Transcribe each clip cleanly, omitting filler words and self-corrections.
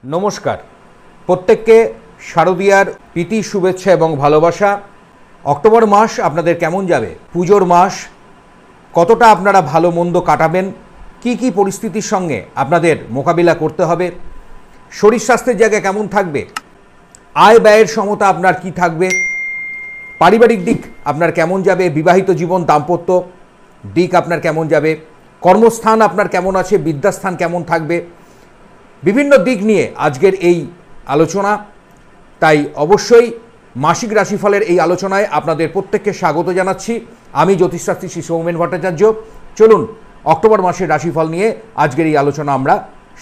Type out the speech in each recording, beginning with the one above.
নমস্কার, প্রত্যেককে শারদীয়ার প্রীতি শুভেচ্ছা এবং ভালোবাসা। অক্টোবর মাস আপনাদের কেমন যাবে? পুজোর মাস, কতটা আপনারা ভালো মন্দ কাটাবেন, কি কি পরিস্থিতির সঙ্গে আপনাদের মোকাবিলা করতে হবে, শরীর স্বাস্থ্যের জায়গা কেমন থাকবে, আয় ব্যয়ের সমতা আপনার কি থাকবে, পারিবারিক দিক আপনার কেমন যাবে, বিবাহিত জীবন দাম্পত্য দিক আপনার কেমন যাবে, কর্মস্থান আপনার কেমন আছে, বিদ্যাস্থান কেমন থাকবে, বিভিন্ন দিক নিয়ে আজকের এই আলোচনা। তাই অবশ্যই মাসিক রাশিফলের এই আলোচনায় আপনাদের প্রত্যেককে স্বাগত জানাচ্ছি। আমি জ্যোতিষশাস্ত্রী শ্রী সৌমেন ভট্টাচার্য। চলুন অক্টোবর মাসের রাশিফল নিয়ে আজকের এই আলোচনা আমরা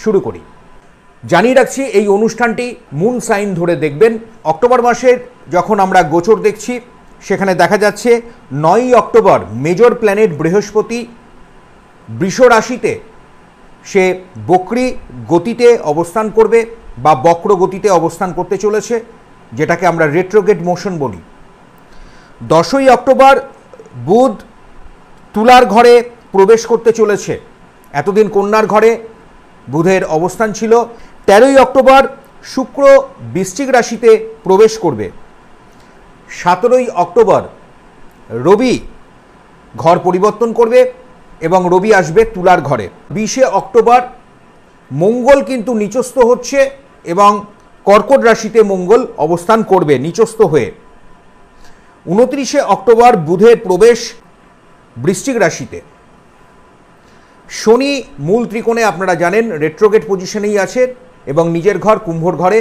শুরু করি। জানিয়ে রাখছি, এই অনুষ্ঠানটি মুন সাইন ধরে দেখবেন। অক্টোবর মাসের যখন আমরা গোচর দেখছি, সেখানে দেখা যাচ্ছে 9ই অক্টোবর মেজর প্ল্যানেট বৃহস্পতি বৃষ রাশিতে সে বক্রী গতিতে অবস্থান করবে বা বক্র গতিতে অবস্থান করতে চলেছে, যেটাকে আমরা রেট্রোগ্রেড মোশন বলি। 10ই অক্টোবর বুধ তুলার ঘরে প্রবেশ করতে চলেছে। এতদিন কন্যার ঘরে বুধের অবস্থান ছিল। 13ই অক্টোবর শুক্র বৃশ্চিক রাশিতে প্রবেশ করবে। 17ই অক্টোবর রবি ঘর পরিবর্তন করবে এবং রবি আসবে তুলার ঘরে। 20শে অক্টোবর মঙ্গল কিন্তু নিচস্থ হচ্ছে এবং কর্কট রাশিতে মঙ্গল অবস্থান করবে নিচস্থ হয়ে। 29শে অক্টোবর বুধের প্রবেশ বৃশ্চিক রাশিতে। শনি মূল ত্রিকোণে আপনারা জানেন রেট্রোগ্রেড পজিশনেই আছে এবং নিজের ঘর কুম্ভর ঘরে।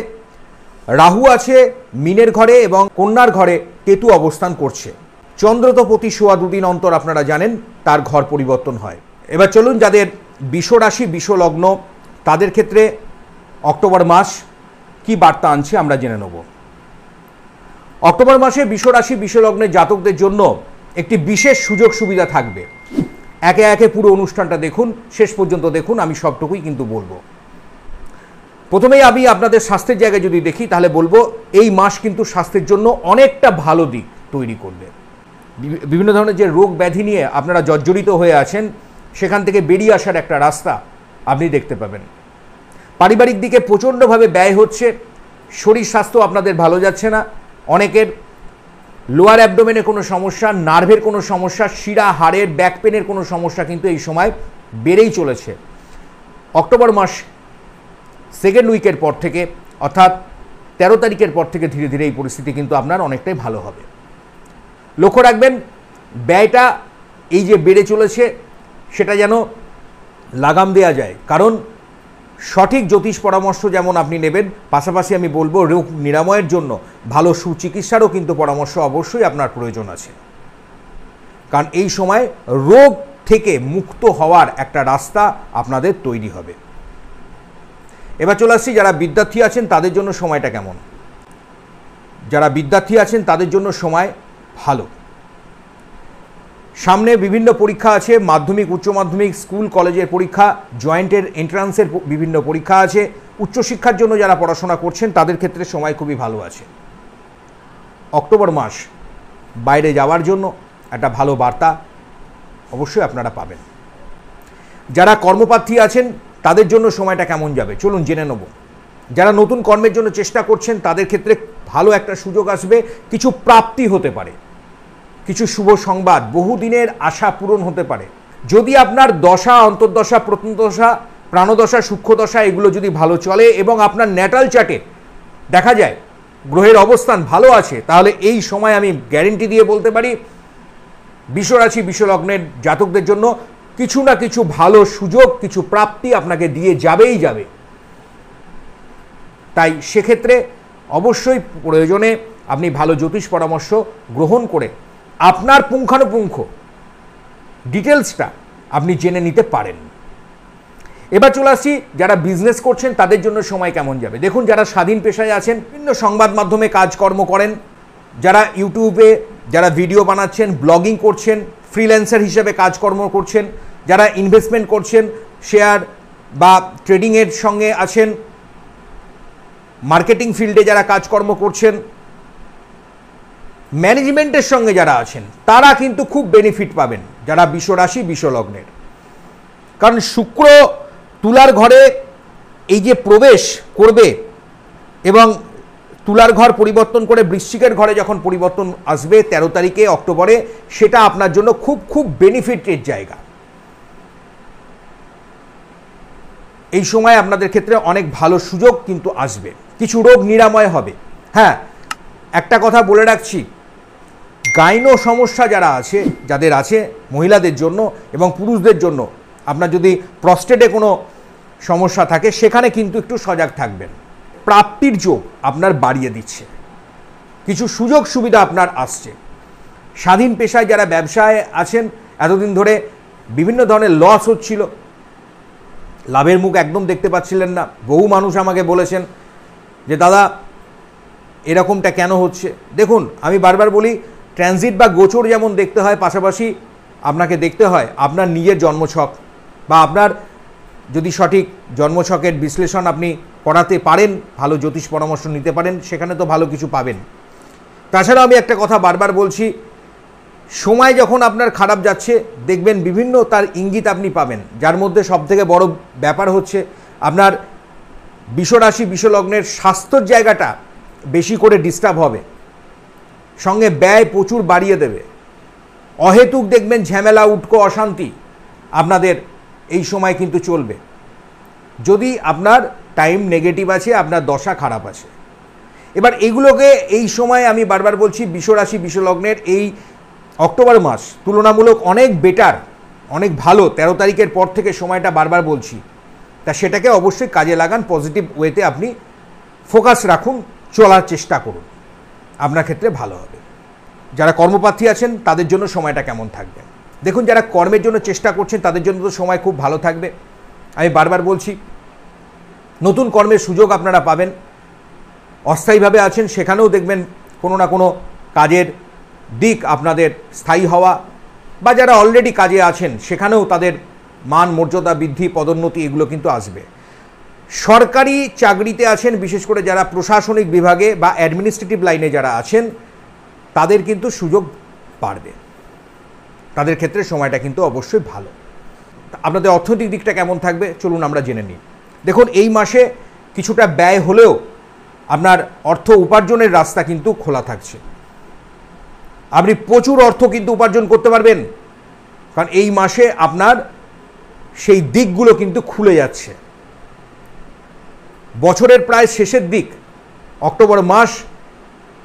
রাহু আছে মীনের ঘরে এবং কন্যার ঘরে কেতু অবস্থান করছে। চন্দ্র তো প্রতি সোয়া দুদিন অন্তর আপনারা জানেন তার ঘর পরিবর্তন হয়। এবার চলুন, যাদের বিষ রাশি বিষ লগ্ন তাদের ক্ষেত্রে অক্টোবর মাস কি বার্তা আনছে আমরা জেনে নেব। অক্টোবর মাসে বিষ রাশি বিষ লগ্নের জাতকদের জন্য একটি বিশেষ সুযোগ সুবিধা থাকবে। একে একে পুরো অনুষ্ঠানটা দেখুন, শেষ পর্যন্ত দেখুন, আমি সবটুকুই কিন্তু বলবো। প্রথমেই আমি আপনাদের স্বাস্থ্যের জায়গায় যদি দেখি, তাহলে বলবো এই মাস কিন্তু স্বাস্থ্যের জন্য অনেকটা ভালো দিক তৈরি করবে। বিভিন্ন ধরনের যে রোগ ব্যাধি নিয়ে আপনারা জর্জরিত হয়ে আছেন, সেখান থেকে বেরিয়ে আসার একটা রাস্তা আপনি দেখতে পাবেন। পারিবারিক দিকে প্রচণ্ডভাবে ব্যয় হচ্ছে, শরীর স্বাস্থ্য আপনাদের ভালো যাচ্ছে না। অনেকের লোয়ার অ্যাবডোমেনে কোনো সমস্যা, নার্ভের কোনো সমস্যা, শিরা হাড়ের ব্যাক পেনের কোনো সমস্যা কিন্তু এই সময় বেড়েই চলেছে। অক্টোবর মাস সেকেন্ড উইকের পর থেকে, অর্থাৎ 13 তারিখের পর থেকে ধীরে ধীরে এই পরিস্থিতি কিন্তু আপনার অনেকটাই ভালো হবে। লক্ষ্য রাখবেন, ব্যয়টা এই যে বেড়ে চলেছে সেটা যেন লাগাম দেওয়া যায়, কারণ সঠিক জ্যোতিষ পরামর্শ যেমন আপনি নেবেন, পাশাপাশি আমি বলবো রোগ নিরাময়ের জন্য ভালো সুচিকিৎসারও কিন্তু পরামর্শ অবশ্যই আপনার প্রয়োজন আছে। কারণ এই সময় রোগ থেকে মুক্ত হওয়ার একটা রাস্তা আপনাদের তৈরি হবে। এবার চলে আসছি, যারা বিদ্যার্থী আছেন তাদের জন্য সময়টা কেমন। যারা বিদ্যার্থী আছেন তাদের জন্য সময় ভালো। সামনে বিভিন্ন পরীক্ষা আছে, মাধ্যমিক উচ্চ মাধ্যমিক স্কুল কলেজের পরীক্ষা, জয়েন্টের এন্ট্রান্সের বিভিন্ন পরীক্ষা আছে। উচ্চশিক্ষার জন্য যারা পড়াশোনা করছেন তাদের ক্ষেত্রে সময় খুবই ভালো আছে। অক্টোবর মাস বাইরে যাওয়ার জন্য একটা ভালো বার্তা অবশ্যই আপনারা পাবেন। যারা কর্মপ্রার্থী আছেন তাদের জন্য সময়টা কেমন যাবে চলুন জেনে নেব। যারা নতুন কর্মের জন্য চেষ্টা করছেন তাদের ক্ষেত্রে ভালো একটা সুযোগ আসবে, কিছু প্রাপ্তি হতে পারে, কিছু শুভ সংবাদ, বহুদিনের আশা পূরণ হতে পারে। যদি আপনার দশা, অন্তর্দশা, প্রত্নদশা, প্রাণদশা, সূক্ষ্মদশা এগুলো যদি ভালো চলে এবং আপনার ন্যাটাল চার্টে দেখা যায় গ্রহের অবস্থান ভালো আছে, তাহলে এই সময় আমি গ্যারেন্টি দিয়ে বলতে পারি বিষ রাশি বিষ লগ্নের জাতকদের জন্য কিছু না কিছু ভালো সুযোগ, কিছু প্রাপ্তি আপনাকে দিয়ে যাবেই যাবে। তাই সেক্ষেত্রে অবশ্যই প্রয়োজনে আপনি ভালো জ্যোতিষ পরামর্শ গ্রহণ করে আপনার পুঙ্খানুপুঙ্খ ডিটেলসটা আপনি জেনে নিতে পারেন। এবার চলে আসছি, যারা বিজনেস করছেন তাদের জন্য সময় কেমন যাবে। দেখুন, যারা স্বাধীন পেশায় আছেন, বিভিন্ন সংবাদ মাধ্যমে কাজকর্ম করেন, যারা ইউটিউবে যারা ভিডিও বানাচ্ছেন, ব্লগিং করছেন, ফ্রিল্যান্সার হিসেবে কাজকর্ম করছেন, যারা ইনভেস্টমেন্ট করছেন, শেয়ার বা ট্রেডিংয়ের সঙ্গে আছেন, মার্কেটিং ফিল্ডে যারা কাজকর্ম করছেন, ম্যানেজমেন্টের সঙ্গে যারা আছেন, তারা কিন্তু খুব বেনিফিট পাবেন যারা বিষ রাশি বিষ লগ্নের। কারণ শুক্র তুলার ঘরে এই যে প্রবেশ করবে এবং তুলার ঘর পরিবর্তন করে বৃশ্চিকের ঘরে যখন পরিবর্তন আসবে 13 তারিখে অক্টোবরে, সেটা আপনার জন্য খুব খুব বেনিফিটের জায়গা। এই সময় আপনাদের ক্ষেত্রে অনেক ভালো সুযোগ কিন্তু আসবে, কিছু রোগ নিরাময় হবে। হ্যাঁ, একটা কথা বলে রাখছি, গাইনো সমস্যা যারা আছে, যাদের আছে, মহিলাদের জন্য এবং পুরুষদের জন্য, আপনার যদি প্রস্টেটে কোনো সমস্যা থাকে সেখানে কিন্তু একটু সজাগ থাকবেন। প্রাপ্তির যোগ আপনার বাড়িয়ে দিচ্ছে, কিছু সুযোগ সুবিধা আপনার আসছে। স্বাধীন পেশায় যারা ব্যবসায় আছেন, এতদিন ধরে বিভিন্ন ধরনের লস হচ্ছিল, লাভের মুখ একদম দেখতে পাচ্ছিলেন না। বহু মানুষ আমাকে বলেছেন যে দাদা এরকমটা কেন হচ্ছে। দেখুন, আমি বারবার বলি, ট্রানজিট বা গোচর যেমন দেখতে হয়, পাশাপাশি আপনাকে দেখতে হয় আপনার নিজের জন্মছক, বা আপনার যদি সঠিক জন্মছকের বিশ্লেষণ আপনি করাতে পারেন, ভালো জ্যোতিষ পরামর্শ নিতে পারেন, সেখানে তো ভালো কিছু পাবেন। তাছাড়া আমি একটা কথা বারবার বলছি, সময় যখন আপনার খারাপ যাচ্ছে দেখবেন বিভিন্ন তার ইঙ্গিত আপনি পাবেন, যার মধ্যে সবথেকে বড় ব্যাপার হচ্ছে আপনার বিশ্বরাশি বিশ্বলগ্নের স্বাস্থ্যর জায়গাটা বেশি করে ডিস্টার্ব হবে, সঙ্গে ব্যয় প্রচুর বাড়িয়ে দেবে। অহেতুক দেখবেন ঝামেলা, উটকো, অশান্তি আপনাদের এই সময় কিন্তু চলবে, যদি আপনার টাইম নেগেটিভ আছে, আপনার দশা খারাপ আছে। এবার এইগুলোকে এই সময় আমি বারবার বলছি, বিশ্বরাশি বিশ্বলগ্নের এই অক্টোবর মাস তুলনামূলক অনেক বেটার, অনেক ভালো। 13 তারিখের পর থেকে সময়টা বারবার বলছি, তা সেটাকে অবশ্যই কাজে লাগান, পজিটিভ ওয়েতে আপনি ফোকাস রাখুন, চলার চেষ্টা করুন, আপনার ক্ষেত্রে ভালো হবে। যারা কর্মপ্রার্থী আছেন তাদের জন্য সময়টা কেমন থাকবে? দেখুন, যারা কর্মের জন্য চেষ্টা করছেন তাদের জন্য তো সময় খুব ভালো থাকবে। আমি বারবার বলছি, নতুন কর্মের সুযোগ আপনারা পাবেন। অস্থায়ীভাবে আছেন সেখানেও দেখবেন কোনো না কোনো কাজের দিক আপনাদের স্থায়ী হওয়া, বা যারা অলরেডি কাজে আছেন সেখানেও তাদের মান মর্যাদা বৃদ্ধি, পদোন্নতি এগুলো কিন্তু আসবে। সরকারি চাকরিতে আছেন, বিশেষ করে যারা প্রশাসনিক বিভাগে বা অ্যাডমিনিস্ট্রেটিভ লাইনে যারা আছেন, তাদের কিন্তু সুযোগ বাড়বে, তাদের ক্ষেত্রে সময়টা কিন্তু অবশ্যই ভালো। আপনাদের অর্থনৈতিক দিকটা কেমন থাকবে চলুন আমরা জেনে নিই। দেখুন, এই মাসে কিছুটা ব্যয় হলেও আপনার অর্থ উপার্জনের রাস্তা কিন্তু খোলা থাকছে। আপনি প্রচুর অর্থ কিন্তু উপার্জন করতে পারবেন, কারণ এই মাসে আপনার সেই দিকগুলো কিন্তু খুলে যাচ্ছে। বছরের প্রায় শেষের দিক, অক্টোবর মাস,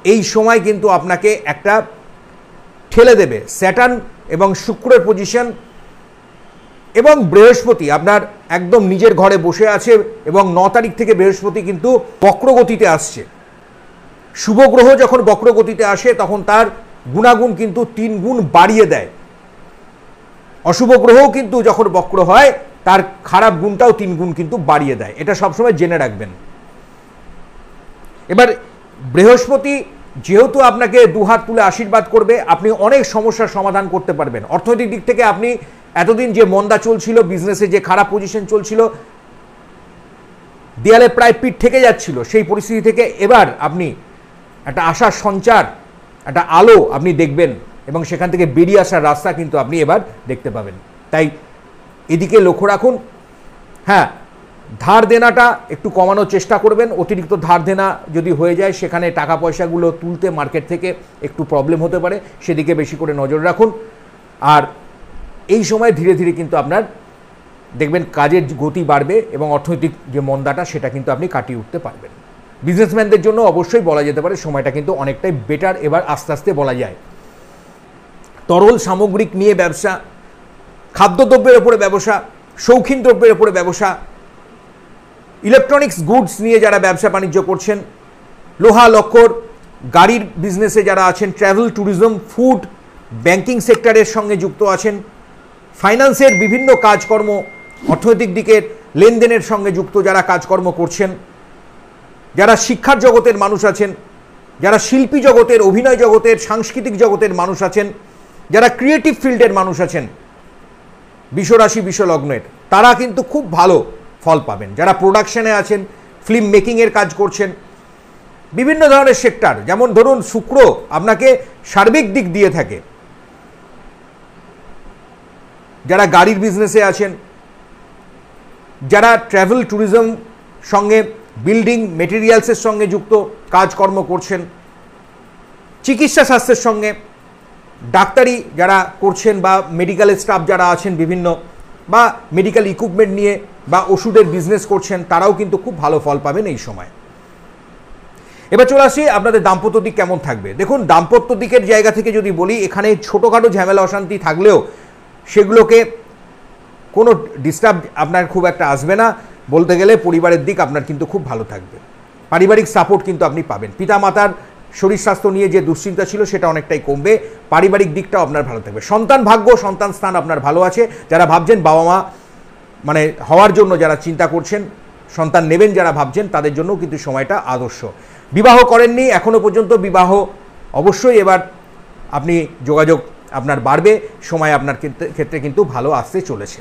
এই সময় কিন্তু আপনাকে একটা ঠেলে দেবে। স্যাটার্ন এবং শুক্রের পজিশন এবং বৃহস্পতি আপনার একদম নিজের ঘরে বসে আছে, এবং 9 তারিখ থেকে বৃহস্পতি কিন্তু বক্রগতিতে আসছে। শুভ গ্রহ যখন বক্রগতিতে আসে তখন তার গুণাগুণ কিন্তু 3 গুণ বাড়িয়ে দেয়। অশুভ গ্রহও কিন্তু যখন বক্র হয় তার খারাপ গুণটাও 3 গুণ কিন্তু বাড়িয়ে দেয়, এটা সবসময় জেনে রাখবেন। এবার বৃহস্পতি যেহেতু আপনাকে দুহাত তুলে আশীর্বাদ করবে, আপনি অনেক সমস্যার সমাধান করতে পারবেন। অর্থনৈতিক দিক থেকে আপনি এতদিন যে মন্দা চলছিল, বিজনেসে যে খারাপ পজিশন চলছিল, দেয়ালে প্রায় পিঠ থেকে যাচ্ছিল, সেই পরিস্থিতি থেকে এবার আপনি একটা আশার সঞ্চার, একটা আলো আপনি দেখবেন, এবং সেখান থেকে বেরিয়ে আসার রাস্তা কিন্তু আপনি এবার দেখতে পাবেন। তাই এদিকে লক্ষ্য রাখুন। হ্যাঁ, ধার দেনাটা একটু কমানোর চেষ্টা করবেন। অতিরিক্ত ধার দেনা যদি হয়ে যায়, সেখানে টাকা পয়সাগুলো তুলতে মার্কেট থেকে একটু প্রবলেম হতে পারে, সেদিকে বেশি করে নজর রাখুন। আর এই সময় ধীরে ধীরে কিন্তু আপনার দেখবেন কাজের গতি বাড়বে, এবং অর্থনৈতিক যে মন্দাটা সেটা কিন্তু আপনি কাটিয়ে উঠতে পারবেন। বিজনেসম্যানদের জন্য অবশ্যই বলা যেতে পারে সময়টা কিন্তু অনেকটাই বেটার, এবার আস্তে আস্তে বলা যায়। তরল সামগ্রিক নিয়ে ব্যবসা, খাদ্যদ্রব্যের ওপরে ব্যবসা, শৌখিন দ্রব্যের ওপরে ব্যবসা, ইলেকট্রনিক্স গুডস নিয়ে যারা ব্যবসা বাণিজ্য করছেন, লোহা লক্কর, গাড়ির বিজনেসে যারা আছেন, ট্রাভেল ট্যুরিজম, ফুড, ব্যাংকিং সেক্টরের সঙ্গে যুক্ত আছেন, ফাইন্যান্সের বিভিন্ন কাজকর্ম, অর্থনৈতিক দিকের লেনদেনের সঙ্গে যুক্ত যারা কাজকর্ম করছেন, যারা শিক্ষার জগতের মানুষ আছেন, যারা শিল্পী জগতের, অভিনয় জগতের, সাংস্কৃতিক জগতের মানুষ আছেন, যারা ক্রিয়েটিভ ফিল্ডের মানুষ আছেন, বিশ্বরাশি বিশ্বলগ্নের, তারা কিন্তু খুব ভালো ফল পাবেন। যারা প্রোডাকশনে আছেন, ফিল্ম মেকিংয়ের কাজ করছেন, বিভিন্ন ধরনের সেক্টর, যেমন ধরুন শুক্র আপনাকে সার্বিক দিক দিয়ে থাকে, যারা গাড়ির বিজনেসে আছেন, যারা ট্রাভেল ট্যুরিজম সঙ্গে বিল্ডিং মেটেরিয়ালসের সঙ্গে যুক্ত কাজকর্ম করছেন, চিকিৎসা স্বাস্থ্যের সঙ্গে ডাক্তারি যারা করছেন বা মেডিকেল স্টাফ যারা আছেন বিভিন্ন বা মেডিকেল ইকুইপমেন্ট নিয়ে বা ওষুধের বিজনেস করছেন, তারাও কিন্তু খুব ভালো ফল পাবেন এই সময়। এবার চলে আসি আপনাদের দাম্পত্য দিক কেমন থাকবে। দেখুন, দাম্পত্য দিকের জায়গা থেকে যদি বলি, এখানে ছোটোখাটো ঝামেলা অশান্তি থাকলেও সেগুলোকে কোনো ডিস্টার্ব আপনার খুব একটা আসবে না। বলতে গেলে পরিবারের দিক আপনার কিন্তু খুব ভালো থাকবে, পারিবারিক সাপোর্ট কিন্তু আপনি পাবেন। পিতামাতার শরীর স্বাস্থ্য নিয়ে যে দুশ্চিন্তা ছিল সেটা অনেকটাই কমবে, পারিবারিক দিকটাও আপনার ভালো থাকবে। সন্তান ভাগ্য, সন্তান স্থান আপনার ভালো আছে। যারা ভাবছেন বাবা মা মানে হওয়ার জন্য, যারা চিন্তা করছেন সন্তান নেবেন, যারা ভাবছেন তাদের জন্য কিন্তু সময়টা আদর্শ। বিবাহ করেননি এখনও পর্যন্ত, বিবাহ অবশ্যই এবার আপনি যোগাযোগ আপনার বাড়বে, সময় আপনার ক্ষেত্রে কিন্তু ভালো আসতে চলেছে।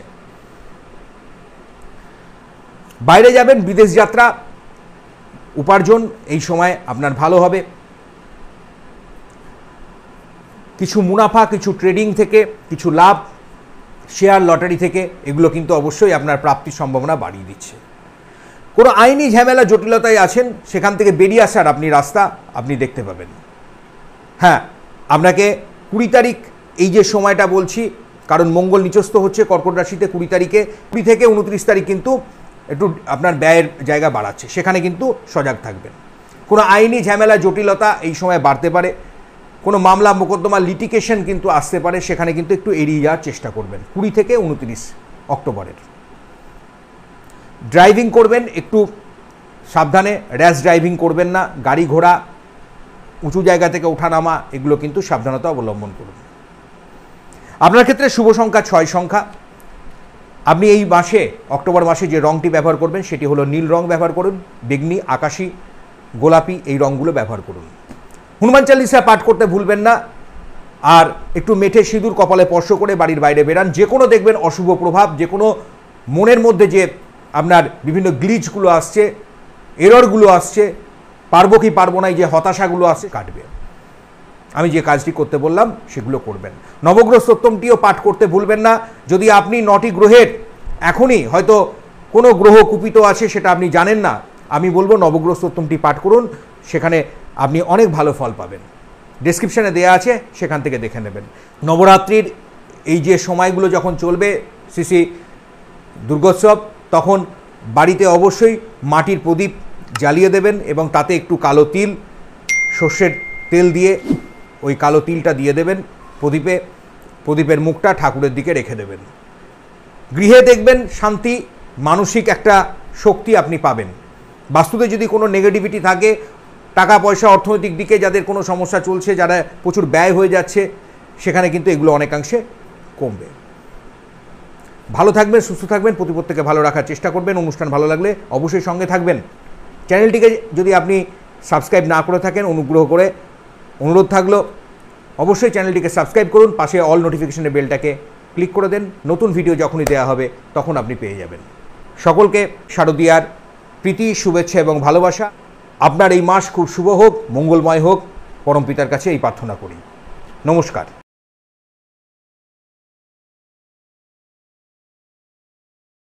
বাইরে যাবেন, বিদেশ যাত্রা, উপার্জন এই সময় আপনার ভালো হবে। কিছু মুনাফা, কিছু ট্রেডিং থেকে কিছু লাভ, শেয়ার লটারি থেকে, এগুলো কিন্তু অবশ্যই আপনার প্রাপ্তির সম্ভাবনা বাড়িয়ে দিচ্ছে। কোনো আইনি ঝামেলা জটিলতায় আছেন, সেখান থেকে বেরিয়ে আসার আপনি রাস্তা আপনি দেখতে পাবেন। হ্যাঁ, আপনাকে 20 তারিখ এই যে সময়টা বলছি, কারণ মঙ্গল নিচস্থ হচ্ছে কর্কট রাশিতে 20 তারিখে, 20 থেকে 29 তারিখ কিন্তু একটু আপনার ব্যয়ের জায়গা বাড়াচ্ছে, সেখানে কিন্তু সজাগ থাকবেন। কোনো আইনি ঝামেলা জটিলতা এই সময় বাড়তে পারে, কোনো মামলা মোকদ্দমা লিটিগেশন কিন্তু আসতে পারে, সেখানে কিন্তু একটু এড়িয়ে যাওয়ার চেষ্টা করবেন 20 থেকে 29 অক্টোবরের। ড্রাইভিং করবেন একটু সাবধানে, র্যাশ ড্রাইভিং করবেন না, গাড়ি ঘোড়া উঁচু জায়গা থেকে ওঠানামা এগুলো কিন্তু সাবধানতা অবলম্বন করুন। আপনার ক্ষেত্রে শুভ সংখ্যা 6 সংখ্যা। আপনি এই মাসে, অক্টোবর মাসে যে রঙটি ব্যবহার করবেন সেটি হলো নীল রং ব্যবহার করুন, বেগনি, আকাশি, গোলাপি এই রঙগুলো ব্যবহার করুন। হনুমান চালিসা পাঠ করতে ভুলবেন না, আর একটু মেঠে সিঁদুর কপালে স্পর্শ করে বাড়ির বাইরে বেরান। যে কোনো দেখবেন অশুভ প্রভাব, যে কোনো মনের মধ্যে যে আপনার বিভিন্ন গ্লিচগুলো আসছে, এররগুলো আসছে, পারবো কি পারবো না, এই যে হতাশাগুলো আসছে, কাটবে। আমি যে কাজটি করতে বললাম সেগুলো করবেন। নবগ্রহ স্তোত্রমটিও পাঠ করতে ভুলবেন না। যদি আপনি 9টি গ্রহের এখনই হয়তো কোনো গ্রহ কুপিত আছে সেটা আপনি জানেন না, আমি বলবো নবগ্রহ স্তোত্রমটি পাঠ করুন, সেখানে আপনি অনেক ভালো ফল পাবেন। ডেসক্রিপশানে দেওয়া আছে, সেখান থেকে দেখে নেবেন। নবরাত্রির এই যে সময়গুলো যখন চলবে, শ্রী দুর্গোৎসব, তখন বাড়িতে অবশ্যই মাটির প্রদীপ জ্বালিয়ে দেবেন এবং তাতে একটু কালো তিল, সর্ষের তেল দিয়ে ওই কালো তিলটা দিয়ে দেবেন প্রদীপে, প্রদীপের মুখটা ঠাকুরের দিকে রেখে দেবেন। গৃহে দেখবেন শান্তি, মানসিক একটা শক্তি আপনি পাবেন। বাস্তুতে যদি কোনো নেগেটিভিটি থাকে, টাকা পয়সা অর্থনৈতিক দিকে যাদের কোনো সমস্যা চলছে, যারা প্রচুর ব্যয় হয়ে যাচ্ছে, সেখানে কিন্তু এগুলো অনেকাংশে কমবে। ভালো থাকবেন, সুস্থ থাকবেন, প্রত্যেককে ভালো রাখার চেষ্টা করবেন। অনুষ্ঠান ভালো লাগলে অবশ্যই সঙ্গে থাকবেন। চ্যানেলটিকে যদি আপনি সাবস্ক্রাইব না করে থাকেন, অনুগ্রহ করে অনুরোধ থাকলো অবশ্যই চ্যানেলটিকে সাবস্ক্রাইব করুন, পাশে অল নোটিফিকেশনের বেলটাকে ক্লিক করে দেন। নতুন ভিডিও যখনই দেওয়া হবে তখন আপনি পেয়ে যাবেন। সকলকে শারদীয়ার প্রীতি, শুভেচ্ছা এবং ভালোবাসা। আপনার এই মাস খুব শুভ হোক, মঙ্গলময় হোক, পরমপিতার কাছে এই প্রার্থনা করি। নমস্কার।